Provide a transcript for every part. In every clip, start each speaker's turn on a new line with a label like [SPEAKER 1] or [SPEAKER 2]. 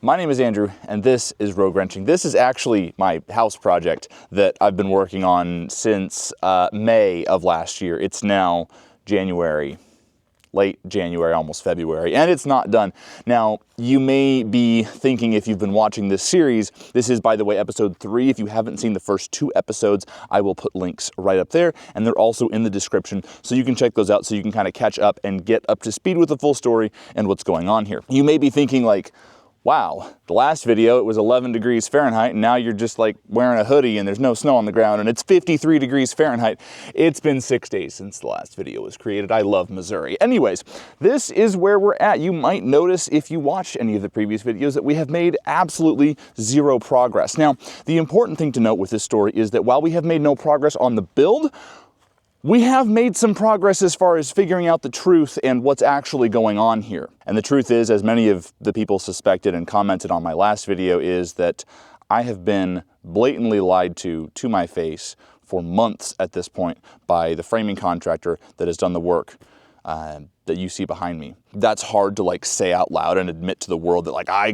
[SPEAKER 1] My name is Andrew, and this is Rogue Wrenching. This is actually my house project that I've been working on since May of last year. It's now January, late January, almost February, and it's not done. Now, you may be thinking, if you've been watching this series, this is, by the way, episode 3. If you haven't seen the first 2 episodes, I will put links right up there, and they're also in the description, so you can check those out so you can kind of catch up and get up to speed with the full story and what's going on here. You may be thinking like, wow, the last video, it was 11 degrees Fahrenheit, and now you're just like wearing a hoodie and there's no snow on the ground and it's 53 degrees Fahrenheit. It's been 6 days since the last video was created. I love Missouri. Anyways, this is where we're at. You might notice if you watched any of the previous videos that we have made absolutely zero progress. Now, the important thing to note with this story is that while we have made no progress on the build, we have made some progress as far as figuring out the truth and what's actually going on here. And the truth is, as many of the people suspected and commented on my last video, is that I have been blatantly lied to my face for months at this point by the framing contractor that has done the work that you see behind me. That's hard to like say out loud and admit to the world that like I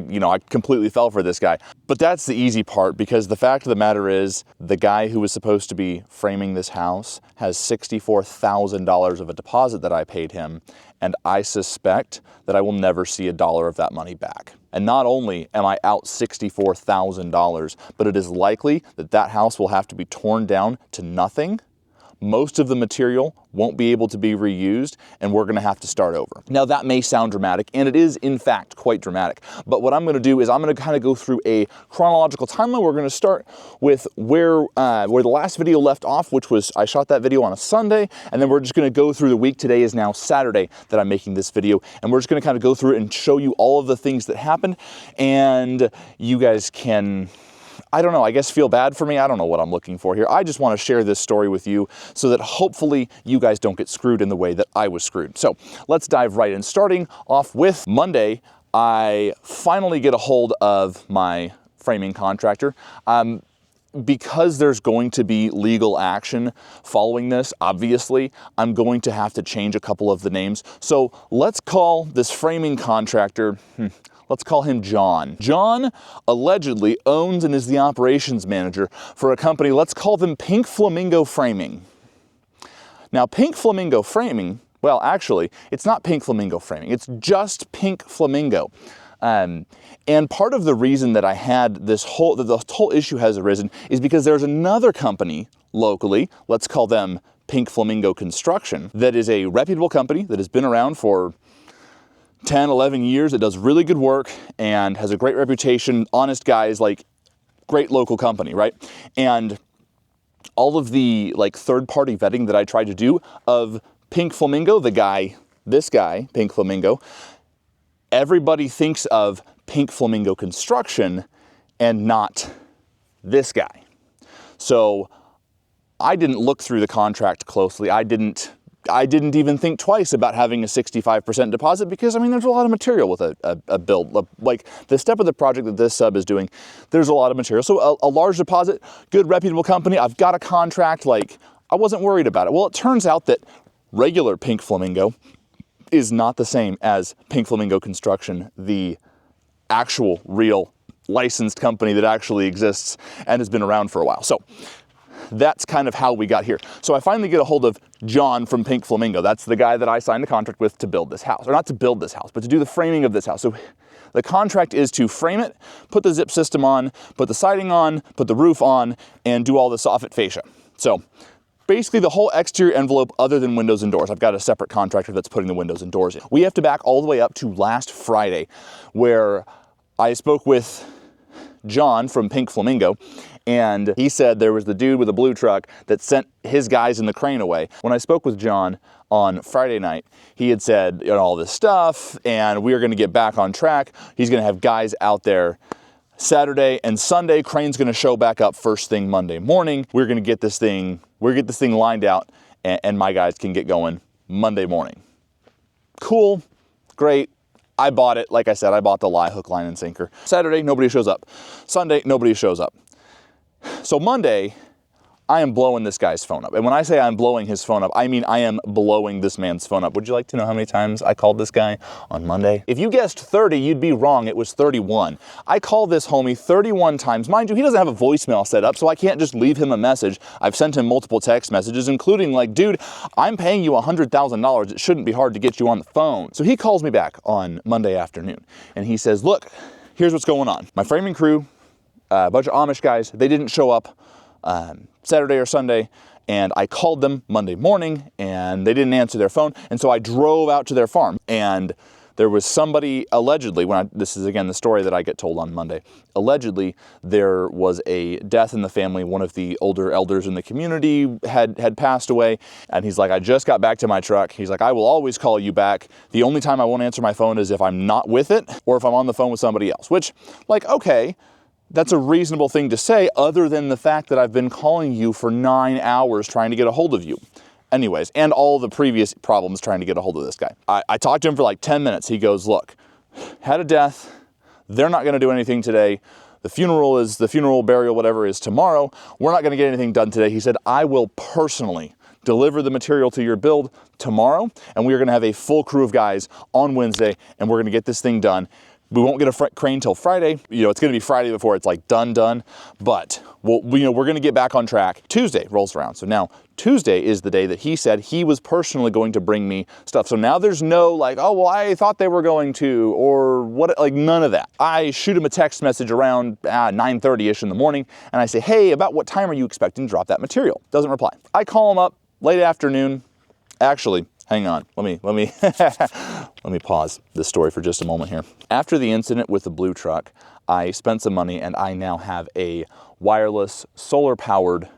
[SPEAKER 1] completely fell for this guy. But that's the easy part, because the fact of the matter is the guy who was supposed to be framing this house has $64,000 of a deposit that I paid him, and I suspect that I will never see a dollar of that money back. And not only am I out $64,000, but it is likely that that house will have to be torn down to nothing. Most of the material won't be able to be reused, and we're gonna have to start over. Now, that may sound dramatic, and it is in fact quite dramatic, but what I'm gonna do is I'm gonna kind of go through a chronological timeline. We're gonna start with where the last video left off, which was, I shot that video on a Sunday, and then we're just gonna go through the week. Today is now Saturday that I'm making this video, and we're just gonna kind of go through it and show you all of the things that happened, and you guys can, I don't know, I guess feel bad for me. I don't know what I'm looking for here. I just want to share this story with you so that hopefully you guys don't get screwed in the way that I was screwed. So let's dive right in. Starting off with Monday, I finally get a hold of my framing contractor. Because there's going to be legal action following this, obviously, I'm going to have to change a couple of the names. So let's call this framing contractor, let's call him John. John allegedly owns and is the operations manager for a company, let's call them Pink Flamingo Framing. Now, Pink Flamingo Framing, well, actually, it's not Pink Flamingo Framing, it's just Pink Flamingo. And part of the reason that I had this whole issue has arisen is because there's another company locally, let's call them Pink Flamingo Construction, that is a reputable company that has been around for 10, 11 years. It does really good work and has a great reputation, honest guys, like great local company, right? And all of the like third-party vetting that I tried to do of Pink Flamingo, this guy, Pink Flamingo, everybody thinks of Pink Flamingo Construction and not this guy. So I didn't look through the contract closely. I didn't even think twice about having a 65% deposit because, I mean, there's a lot of material with a build. Like the step of the project that this sub is doing, there's a lot of material. So a large deposit, good reputable company, I've got a contract, like I wasn't worried about it. Well, it turns out that regular Pink Flamingo is not the same as Pink Flamingo Construction, the actual real licensed company that actually exists and has been around for a while. So that's kind of how we got here. So I finally get a hold of John from Pink Flamingo. That's the guy that I signed the contract with to build this house, or not to build this house, but to do the framing of this house. So the contract is to frame it, put the zip system on, put the siding on, put the roof on, and do all the soffit fascia. So basically the whole exterior envelope other than windows and doors. I've got a separate contractor that's putting the windows and doors in. We have to back all the way up to last Friday, where I spoke with John from Pink Flamingo, and he said there was the dude with a blue truck that sent his guys in the crane away. When I spoke with John on Friday night, he had said, you know, all this stuff, and we are going to get back on track. He's going to have guys out there Saturday and Sunday. Crane's going to show back up first thing Monday morning. We're going to get this thing lined out, and my guys can get going Monday morning. Cool, great. I bought it. Like I said, I bought the lie, hook, line, and sinker. Saturday, nobody shows up. Sunday, nobody shows up. So Monday, I am blowing this guy's phone up. And when I say I'm blowing his phone up, I mean I am blowing this man's phone up. Would you like to know how many times I called this guy on Monday? If you guessed 30, you'd be wrong. It was 31. I called this homie 31 times. Mind you, he doesn't have a voicemail set up, so I can't just leave him a message. I've sent him multiple text messages, including like, dude, I'm paying you $100,000. It shouldn't be hard to get you on the phone. So he calls me back on Monday afternoon, and he says, look, here's what's going on. My framing crew, a bunch of Amish guys, they didn't show up Saturday or Sunday, and I called them Monday morning and they didn't answer their phone, and so I drove out to their farm, and there was somebody allegedly, this is again the story that I get told on Monday, allegedly there was a death in the family. One of the older elders in the community had passed away, and he's like, I just got back to my truck. He's like, I will always call you back. The only time I won't answer my phone is if I'm not with it or if I'm on the phone with somebody else, which, like, okay, that's a reasonable thing to say, other than the fact that I've been calling you for 9 hours trying to get a hold of you. Anyways, and all the previous problems trying to get a hold of this guy. I talked to him for like 10 minutes. He goes, look, had a death. They're not going to do anything today. The funeral, burial, whatever is tomorrow. We're not going to get anything done today. He said, I will personally deliver the material to your build tomorrow, and we are going to have a full crew of guys on Wednesday, and we're going to get this thing done. We won't get a crane till Friday. You know, it's going to be Friday before it's like done, but we're going to get back on track. Tuesday rolls around. So now Tuesday is the day that he said he was personally going to bring me stuff. So now there's no like, oh, well, I thought they were going to, or what, like none of that. I shoot him a text message around 9:30ish in the morning, and I say, hey, about what time are you expecting to drop that material? Doesn't reply. I call him up late afternoon. Actually, hang on, let me let me pause this story for just a moment here. After the incident with the blue truck, I spent some money, and I now have a wireless, solar-powered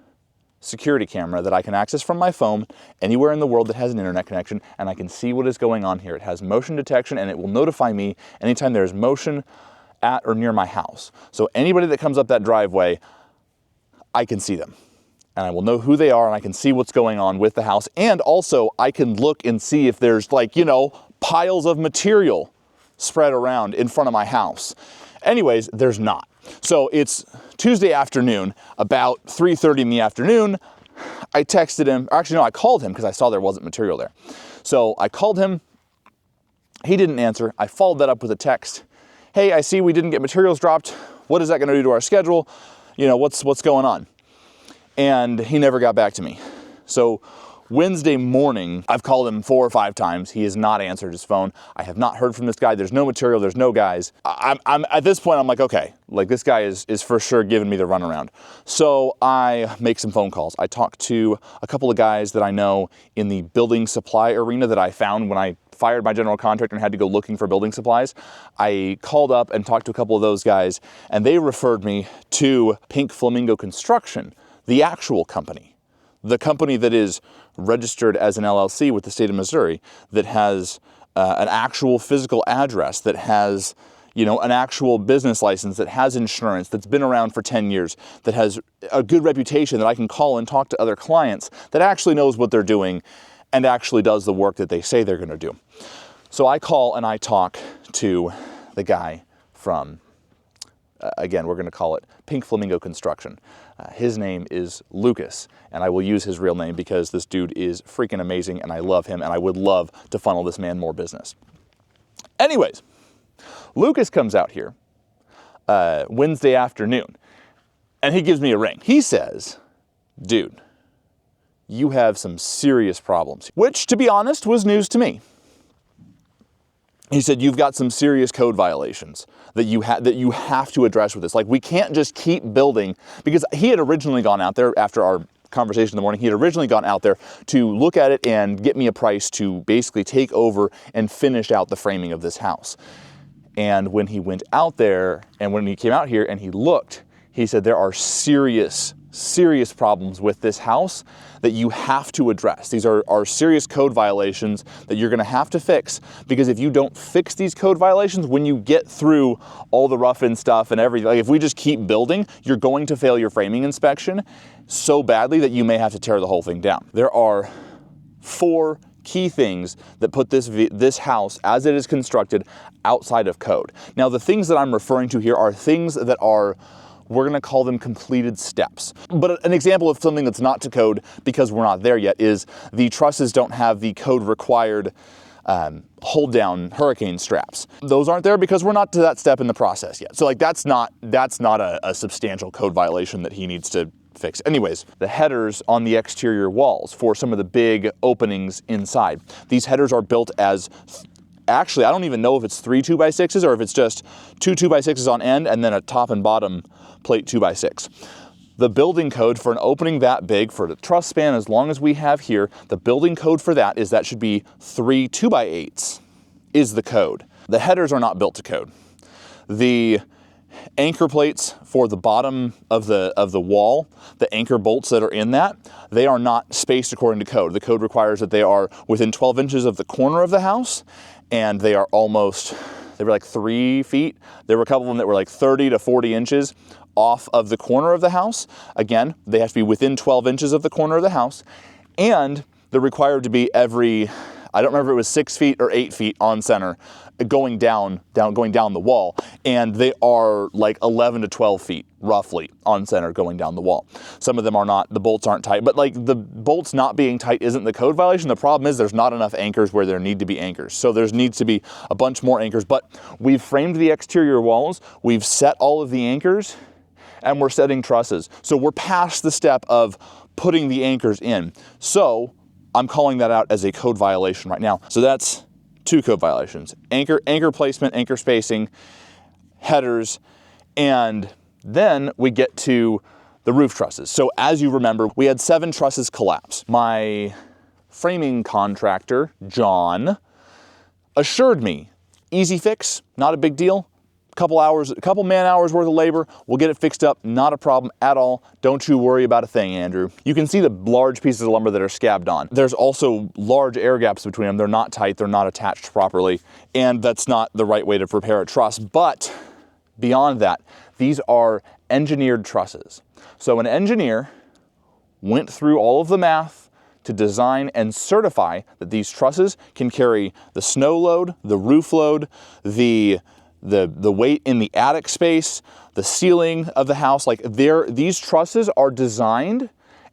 [SPEAKER 1] security camera that I can access from my phone anywhere in the world that has an internet connection, and I can see what is going on here. It has motion detection, and it will notify me anytime there's motion at or near my house. So anybody that comes up that driveway, I can see them. And I will know who they are, and I can see what's going on with the house. And also, I can look and see if there's, like, you know, piles of material spread around in front of my house. Anyways, there's not. So it's Tuesday afternoon, about 3:30 in the afternoon. I texted him, or actually no, I called him because I saw there wasn't material there. So I called him. He didn't answer. I followed that up with a text. Hey, I see we didn't get materials dropped. What is that going to do to our schedule? You know, what's going on? And he never got back to me. So Wednesday morning, I've called him 4 or 5 times. He has not answered his phone. I have not heard from this guy. There's no material. There's no guys. I'm at this point, I'm like, okay, like this guy is for sure giving me the runaround. So I make some phone calls. I talk to a couple of guys that I know in the building supply arena that I found when I fired my general contractor and had to go looking for building supplies. I called up and talked to a couple of those guys, and they referred me to Pink Flamingo Construction, the actual company. The company that is registered as an LLC with the state of Missouri, that has an actual physical address, that has, you know, an actual business license, that has insurance, that's been around for 10 years, that has a good reputation, that I can call and talk to other clients, that actually knows what they're doing and actually does the work that they say they're going to do. So I call and I talk to the guy from, again, we're going to call it Pink Flamingo Construction. His name is Lucas, and I will use his real name because this dude is freaking amazing, and I love him, and I would love to funnel this man more business. Anyways, Lucas comes out here Wednesday afternoon, and he gives me a ring. He says, dude, you have some serious problems, which, to be honest, was news to me. He said, you've got some serious code violations that you have to address with this. Like, we can't just keep building, because he had originally gone out there after our conversation in the morning. He had originally gone out there to look at it and get me a price to basically take over and finish out the framing of this house. And when he went out there, and when he came out here and he looked, he said, there are serious problems with this house that you have to address. These are serious code violations that you're gonna have to fix, because if you don't fix these code violations, when you get through all the rough-in stuff and everything, like if we just keep building, you're going to fail your framing inspection so badly that you may have to tear the whole thing down. There are 4 key things that put this house, as it is constructed, outside of code. Now, the things that I'm referring to here are things that are we're gonna call them completed steps. But an example of something that's not to code, because we're not there yet, is the trusses don't have the code required hold down hurricane straps. Those aren't there because we're not to that step in the process yet. So like that's not a substantial code violation that he needs to fix. Anyways, the headers on the exterior walls for some of the big openings inside. These headers are built as, actually, I don't even know if it's 3 2x6s or if it's just 2 2x6s on end and then a top and bottom plate 2x6. The building code for an opening that big, for the truss span as long as we have here, the building code for that is that should be 3 2x8s is the code. The headers are not built to code. The anchor plates for the bottom of the wall, the anchor bolts that are in that, they are not spaced according to code. The code requires that they are within 12 inches of the corner of the house, and they are almost, they were like 3 feet. There were a couple of them that were like 30 to 40 inches off of the corner of the house. Again, they have to be within 12 inches of the corner of the house, and they're required to be every, I don't remember if it was 6 feet or 8 feet on center, going down the wall, and they are like 11 to 12 feet roughly on center going down the wall. Some of them are not, the bolts aren't tight, but like the bolts not being tight isn't the code violation. The problem is there's not enough anchors where there need to be anchors. So there needs to be a bunch more anchors, but we've framed the exterior walls, we've set all of the anchors, and we're setting trusses. So we're past the step of putting the anchors in. So I'm calling that out as a code violation right now. So that's 2 code violations: anchor placement, anchor spacing, headers, and then we get to the roof trusses. So as you remember, we had 7 trusses collapse. My framing contractor, John, assured me, easy fix, not a big deal. Couple man hours worth of labor, we'll get it fixed up, not a problem at all. Don't you worry about a thing, Andrew. You can see the large pieces of lumber that are scabbed on. There's also large air gaps between them. They're not tight, they're not attached properly, and that's not the right way to prepare a truss. But beyond that, these are engineered trusses. So an engineer went through all of the math to design and certify that these trusses can carry the snow load, the roof load, the weight in the attic space, the ceiling of the house. Like these trusses are designed,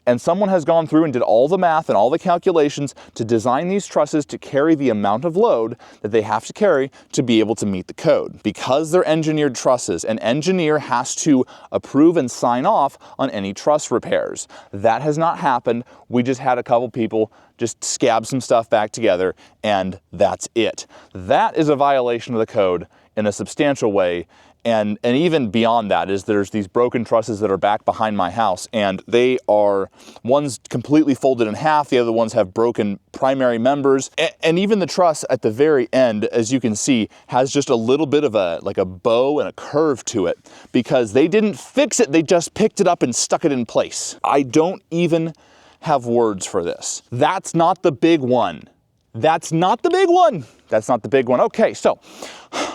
[SPEAKER 1] and someone has gone through and did all the math and all the calculations to design these trusses to carry the amount of load that they have to carry to be able to meet the code. Because they're engineered trusses, an engineer has to approve and sign off on any truss repairs. That has not happened. We just had a couple people just scab some stuff back together, and that's it. That is a violation of the code in a substantial way. And even beyond that is there's these broken trusses that are back behind my house, and they are, one's completely folded in half, the other ones have broken primary members, and even the truss at the very end, as you can see, has just a little bit of a bow and a curve to it, because they didn't fix it, they just picked it up and stuck it in place. I don't even have words for this. That's not the big one. That's not the big one. That's not the big one. Okay, so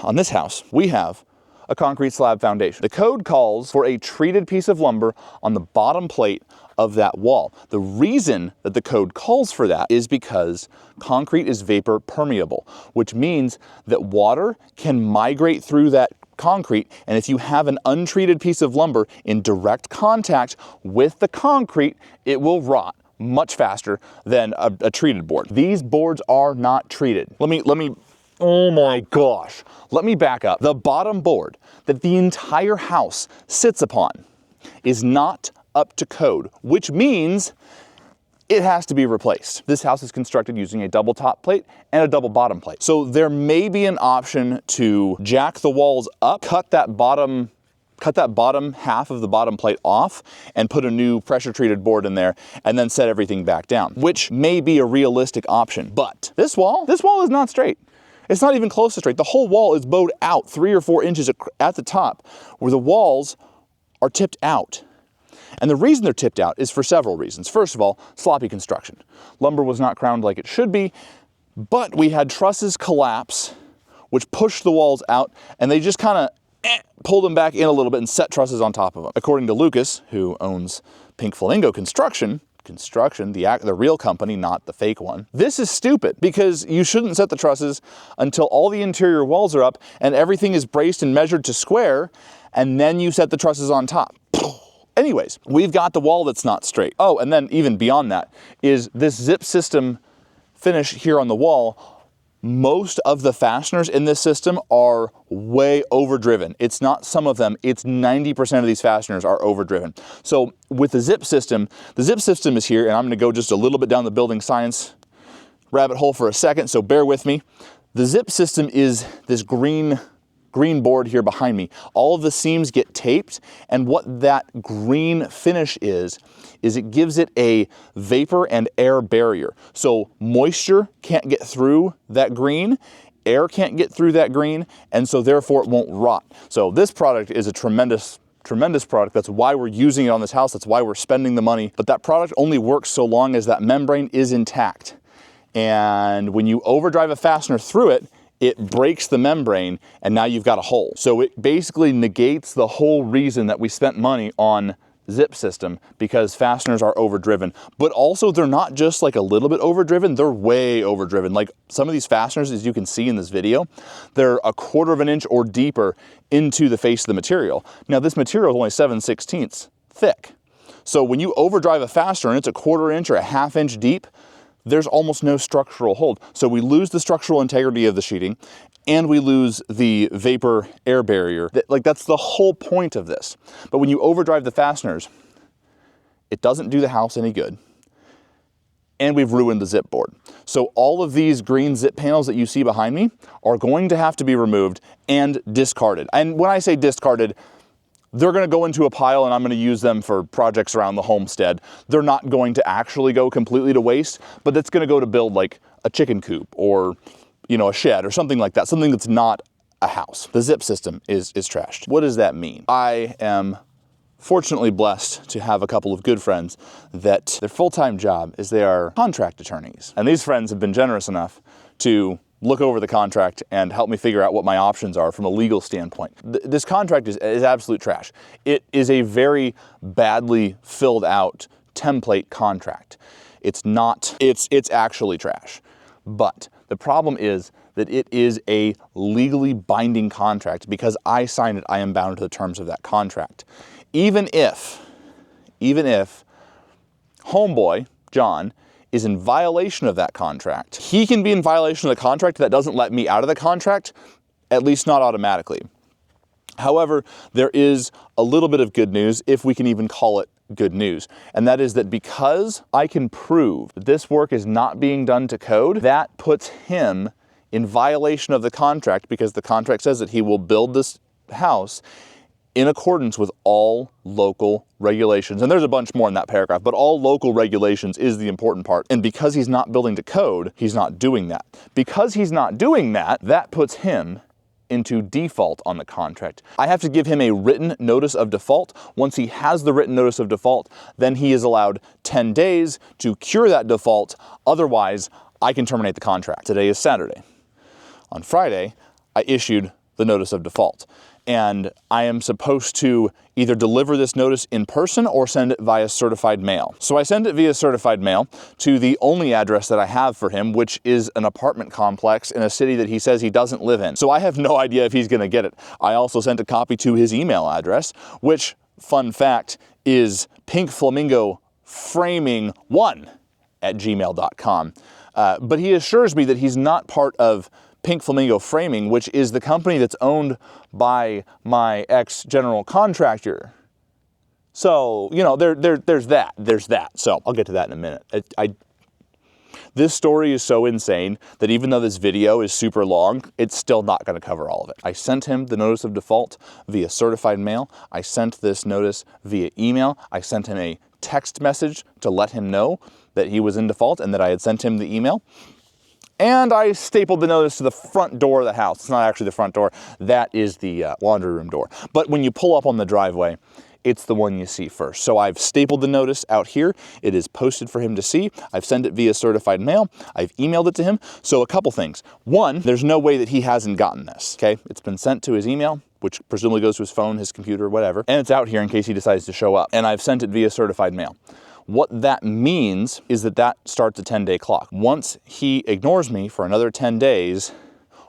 [SPEAKER 1] on this house, we have a concrete slab foundation. The code calls for a treated piece of lumber on the bottom plate of that wall. The reason that the code calls for that is because concrete is vapor permeable, which means that water can migrate through that concrete, and if you have an untreated piece of lumber in direct contact with the concrete, it will rot much faster than a treated board. These boards are not treated. Let me, oh my gosh. Let me back up. The bottom board that the entire house sits upon is not up to code, which means it has to be replaced. This house is constructed using a double top plate and a double bottom plate. So there may be an option to jack the walls up, cut that bottom half of the bottom plate off and put a new pressure treated board in there and then set everything back down, which may be a realistic option. But this wall is not straight. It's not even close to straight. The whole wall is bowed out 3 or 4 inches at the top, where the walls are tipped out. And the reason they're tipped out is for several reasons. First of all, sloppy construction. Lumber was not crowned like it should be, but we had trusses collapse, which pushed the walls out, and they just kind of pulled them back in a little bit and set trusses on top of them. According to Lucas, who owns Pink Flamingo Construction, the real company, not the fake one. This is stupid because you shouldn't set the trusses until all the interior walls are up and everything is braced and measured to square, and then you set the trusses on top. Anyways, we've got the wall that's not straight. Oh, and then even beyond that is this zip system finish here on the wall. Most of the fasteners in this system are way overdriven. It's not some of them, it's 90% of these fasteners are overdriven. So with the zip system is here, and I'm gonna go just a little bit down the building science rabbit hole for a second, so bear with me. The zip system is this green board here behind me. All of the seams get taped, and what that green finish is it gives it a vapor and air barrier. So moisture can't get through that green, air can't get through that green, and so therefore it won't rot. So this product is a tremendous product. That's why we're using it on this house. That's why we're spending the money. But that product only works so long as that membrane is intact. And when you overdrive a fastener through it, it breaks the membrane, and now you've got a hole. So it basically negates the whole reason that we spent money on zip system, because fasteners are overdriven. But also they're not just like a little bit overdriven, they're way overdriven. Like some of these fasteners, as you can see in this video, they're 1/4 of an inch or deeper into the face of the material. Now this material is only 7/16 thick. So when you overdrive a fastener and it's 1/4 inch or 1/2 inch deep, there's almost no structural hold. So we lose the structural integrity of the sheeting, and we lose the vapor air barrier. That's the whole point of this. But when you overdrive the fasteners, it doesn't do the house any good. And we've ruined the zip board. So all of these green zip panels that you see behind me are going to have to be removed and discarded. And when I say discarded, they're gonna go into a pile, and I'm gonna use them for projects around the homestead. They're not going to actually go completely to waste, but that's gonna go to build like a chicken coop or, you know, a shed or something like that, something that's not a house. The zip system is trashed. What does that mean? I am fortunately blessed to have a couple of good friends that their full-time job is they are contract attorneys. And these friends have been generous enough to look over the contract and help me figure out what my options are from a legal standpoint. This contract is absolute trash. It is a very badly filled out template contract. It's actually trash. But the problem is that it is a legally binding contract. Because I signed it, I am bound to the terms of that contract. Even if homeboy, John, is in violation of that contract, he can be in violation of the contract. That doesn't let me out of the contract, at least not automatically. However, there is a little bit of good news, if we can even call it good news. And that is that because I can prove that this work is not being done to code, that puts him in violation of the contract, because the contract says that he will build this house in accordance with all local regulations. And there's a bunch more in that paragraph, but all local regulations is the important part. And because he's not building to code, he's not doing that. Because he's not doing that, that puts him into default on the contract. I have to give him a written notice of default. Once he has the written notice of default, then he is allowed 10 days to cure that default. Otherwise, I can terminate the contract. Today is Saturday. On Friday, I issued the notice of default. And I am supposed to either deliver this notice in person or send it via certified mail. So I send it via certified mail to the only address that I have for him, which is an apartment complex in a city that he says he doesn't live in. So I have no idea if he's gonna get it. I also sent a copy to his email address, which, fun fact, is pinkflamingoframing1@gmail.com. But he assures me that he's not part of Pink Flamingo Framing, which is the company that's owned by my ex-general contractor. So, you know, there's that. So I'll get to that in a minute. This story is so insane that even though this video is super long, it's still not going to cover all of it. I sent him the notice of default via certified mail. I sent this notice via email. I sent him a text message to let him know that he was in default and that I had sent him the email. And I stapled the notice to the front door of the house. It's not actually the front door. That is the laundry room door. But when you pull up on the driveway, it's the one you see first. So I've stapled the notice out here. It is posted for him to see. I've sent it via certified mail. I've emailed it to him. So a couple things. One, there's no way that he hasn't gotten this, okay? It's been sent to his email, which presumably goes to his phone, his computer, whatever. And it's out here in case he decides to show up. And I've sent it via certified mail. What that means is that starts a 10-day clock. Once he ignores me for another 10 days,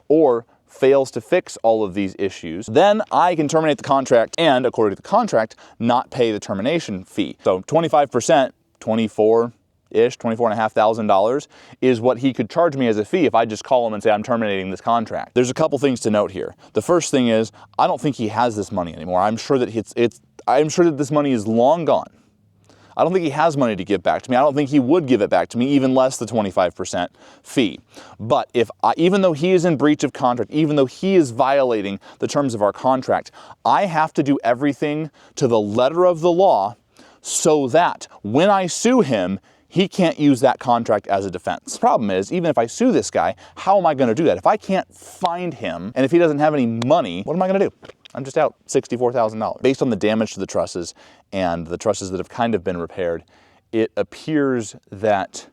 [SPEAKER 1] or fails to fix all of these issues, then I can terminate the contract and, according to the contract, not pay the termination fee. So 25%, $24,500 is what he could charge me as a fee if I just call him and say I'm terminating this contract. There's a couple things to note here. The first thing is, I don't think he has this money anymore. I'm sure that this money is long gone. I don't think he has money to give back to me. I don't think he would give it back to me, even less the 25% fee. But even though he is in breach of contract, even though he is violating the terms of our contract, I have to do everything to the letter of the law so that when I sue him, he can't use that contract as a defense. The problem is, even if I sue this guy, how am I going to do that? If I can't find him, and if he doesn't have any money, what am I going to do? I'm just out $64,000. Based on the damage to the trusses and the trusses that have kind of been repaired, it appears that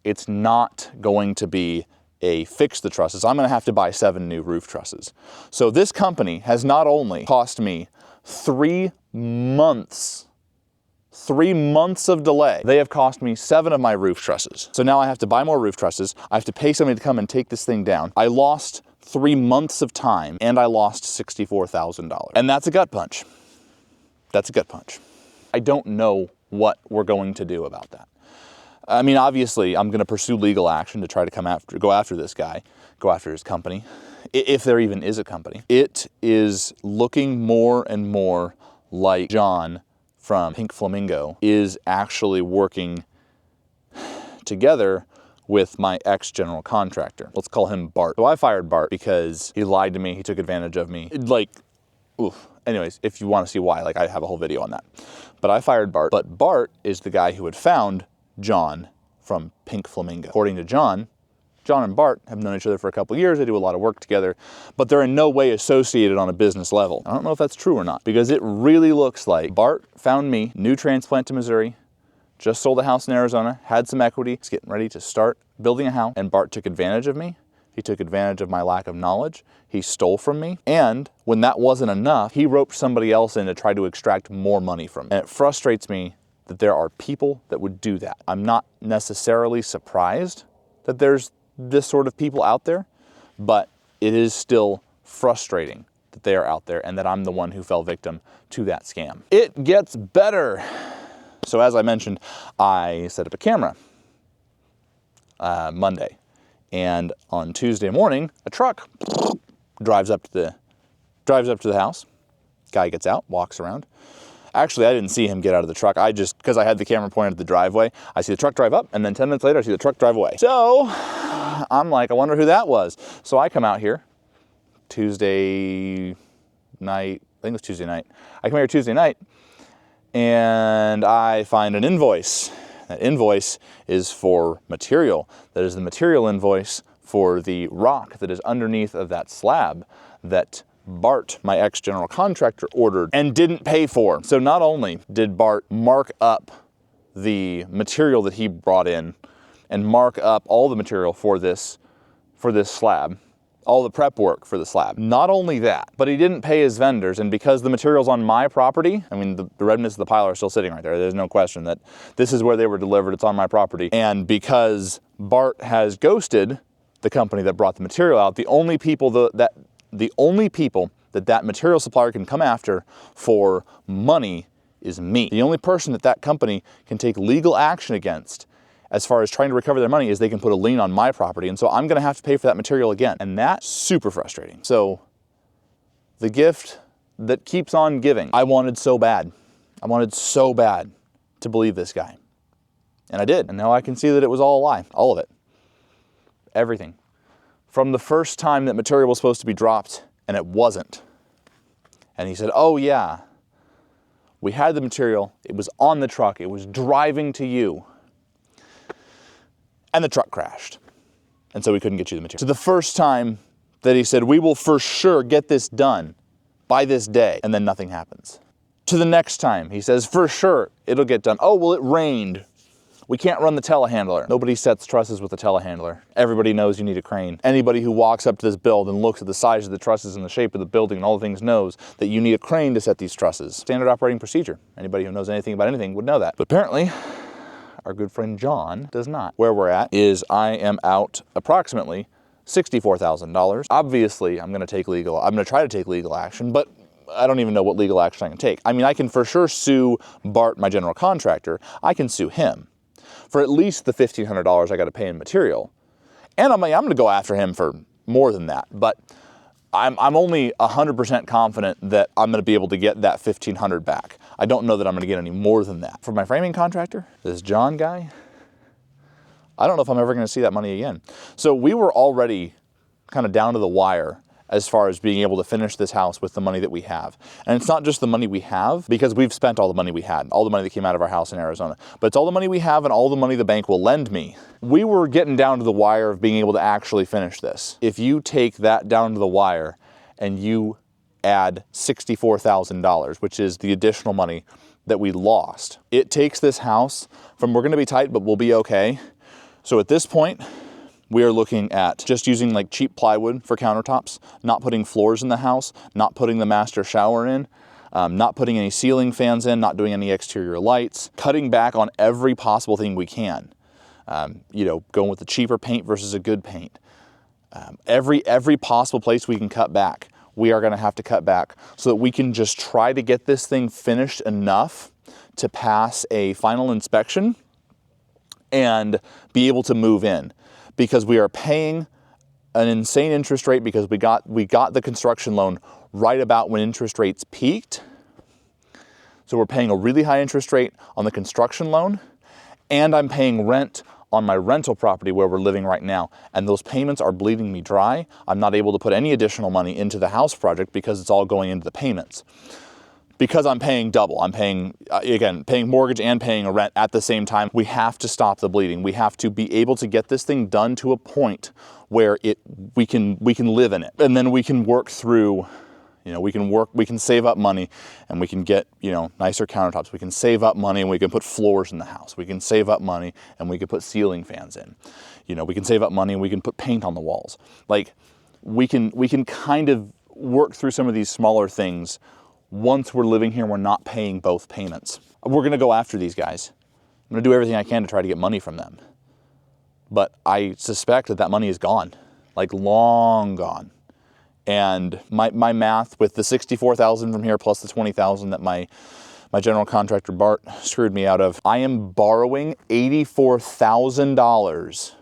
[SPEAKER 1] it's not going to be a fix the trusses. I'm going to have to buy 7 new roof trusses. So this company has not only cost me 3 months of delay, they have cost me 7 of my roof trusses. So now I have to buy more roof trusses. I have to pay somebody to come and take this thing down. I lost 3 months of time, and I lost $64,000. And that's a gut punch. That's a gut punch. I don't know what we're going to do about that. I mean, obviously, I'm going to pursue legal action to try to go after this guy, go after his company, if there even is a company. It is looking more and more like John from Pink Flamingo is actually working together with my ex-general contractor. Let's call him Bart. So I fired Bart because he lied to me, he took advantage of me. Anyways, if you want to see why, I have a whole video on that. But I fired Bart. But Bart is the guy who had found John from Pink Flamingo. According to John and Bart have known each other for a couple years. They do a lot of work together, but they're in no way associated on a business level. I don't know if that's true or not, because it really looks like Bart found me, new transplant to Missouri, just sold a house in Arizona, had some equity, is getting ready to start building a house, and Bart took advantage of me. He took advantage of my lack of knowledge. He stole from me. And when that wasn't enough, he roped somebody else in to try to extract more money from me. And it frustrates me that there are people that would do that. I'm not necessarily surprised that there's this sort of people out there, but it is still frustrating that they are out there and that I'm the one who fell victim to that scam. It gets better. So as I mentioned, I set up a camera Monday, and on Tuesday morning, a truck drives up to the house. Guy gets out, walks around. Actually, I didn't see him get out of the truck. Because I had the camera pointed at the driveway, I see the truck drive up, and then 10 minutes later, I see the truck drive away. So I'm like, I wonder who that was. So I come out here Tuesday night. I think it was Tuesday night. I come here Tuesday night, and I find an invoice. That invoice is for material. That is the material invoice for the rock that is underneath of that slab that Bart, my ex-general contractor, ordered and didn't pay for. So not only did Bart mark up the material that he brought in and mark up all the material for this slab, all the prep work for the slab. Not only that, but he didn't pay his vendors, and because the material's on my property, I mean, the remnants of the pile are still sitting right there. There's no question that this is where they were delivered. It's on my property. And because Bart has ghosted the company that brought the material out, the only people that material supplier can come after for money is me. The only person that company can take legal action against as far as trying to recover their money is they can put a lien on my property. And so I'm going to have to pay for that material again. And that's super frustrating. So the gift that keeps on giving, I wanted so bad. I wanted so bad to believe this guy. And I did. And now I can see that it was all a lie. All of it. Everything. From the first time that material was supposed to be dropped and it wasn't. And he said, oh yeah, we had the material. It was on the truck. It was driving to you. And the truck crashed. And so we couldn't get you the material. To the first time that he said, we will for sure get this done by this day. And then nothing happens. To the next time, he says, for sure, it'll get done. Oh, well, it rained. We can't run the telehandler. Nobody sets trusses with a telehandler. Everybody knows you need a crane. Anybody who walks up to this build and looks at the size of the trusses and the shape of the building and all the things knows that you need a crane to set these trusses. Standard operating procedure. Anybody who knows anything about anything would know that. But apparently, our good friend John does not. Where we're at is I am out approximately $64,000. Obviously, I'm going to try to take legal action, but I don't even know what legal action I can take. I mean, I can for sure sue Bart, my general contractor. I can sue him for at least the $1,500 I got to pay in material. And I'm going to go after him for more than that. But I'm only 100% confident that I'm going to be able to get that $1,500 back. I don't know that I'm going to get any more than that. For my framing contractor, this John guy, I don't know if I'm ever going to see that money again. So we were already kind of down to the wire as far as being able to finish this house with the money that we have. And it's not just the money we have, because we've spent all the money we had, all the money that came out of our house in Arizona, but it's all the money we have and all the money the bank will lend me. We were getting down to the wire of being able to actually finish this. If you take that down to the wire and you add $64,000, which is the additional money that we lost, it takes this house from we're gonna be tight, but we'll be okay. So at this point, we are looking at just using like cheap plywood for countertops, not putting floors in the house, not putting the master shower in, not putting any ceiling fans in, not doing any exterior lights, cutting back on every possible thing we can. You know, going with the cheaper paint versus a good paint. Every possible place we can cut back, we are gonna have to cut back so that we can just try to get this thing finished enough to pass a final inspection and be able to move in. Because we are paying an insane interest rate because we got the construction loan right about when interest rates peaked. So we're paying a really high interest rate on the construction loan, and I'm paying rent on my rental property where we're living right now. And those payments are bleeding me dry. I'm not able to put any additional money into the house project because it's all going into the payments. Because I'm paying double, I'm paying, again, paying mortgage and paying a rent at the same time, we have to stop the bleeding. We have to be able to get this thing done to a point where we can live in it. And then we can work through, you know, we can save up money and we can get, you know, nicer countertops. We can save up money and we can put floors in the house. We can save up money and we can put ceiling fans in. You know, we can save up money and we can put paint on the walls. Like, we can kind of work through some of these smaller things. Once we're living here, we're not paying both payments. We're gonna go after these guys. I'm gonna do everything I can to try to get money from them. But I suspect that money is gone, like long gone. And my math with the $64,000 from here plus the $20,000 that my general contractor Bart screwed me out of, I am borrowing $84,000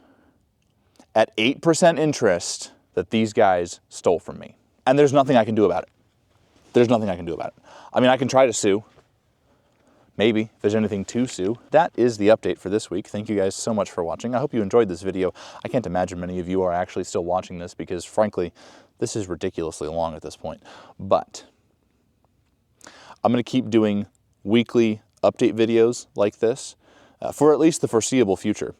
[SPEAKER 1] at 8% interest that these guys stole from me. And there's nothing I can do about it. There's nothing I can do about it. I mean, I can try to sue. Maybe, if there's anything to sue. That is the update for this week. Thank you guys so much for watching. I hope you enjoyed this video. I can't imagine many of you are actually still watching this because, frankly, this is ridiculously long at this point. But I'm going to keep doing weekly update videos like this for at least the foreseeable future.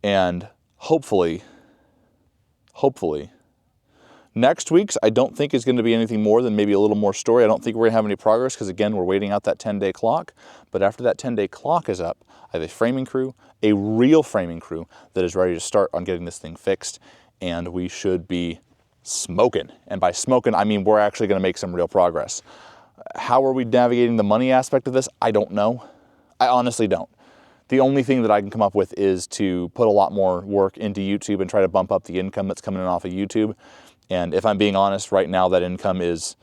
[SPEAKER 1] And hopefully, next week's, I don't think is going to be anything more than maybe a little more story. I don't think we're going to have any progress because, again, we're waiting out that 10-day clock. But after that 10-day clock is up, I have a framing crew, a real framing crew that is ready to start on getting this thing fixed, and we should be smoking. And by smoking, I mean we're actually going to make some real progress. How are we navigating the money aspect of this? I don't know. I honestly don't. The only thing that I can come up with is to put a lot more work into YouTube and try to bump up the income that's coming in off of YouTube. And if I'm being honest, right now that income is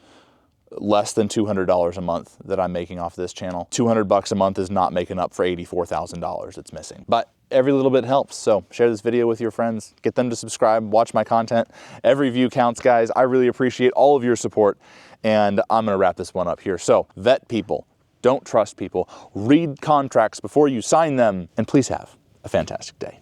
[SPEAKER 1] less than $200 a month that I'm making off this channel. $200 a month is not making up for $84,000 it's missing. But every little bit helps, so share this video with your friends, get them to subscribe, watch my content. Every view counts, guys. I really appreciate all of your support, and I'm gonna wrap this one up here. So, vet people, don't trust people, read contracts before you sign them, and please have a fantastic day.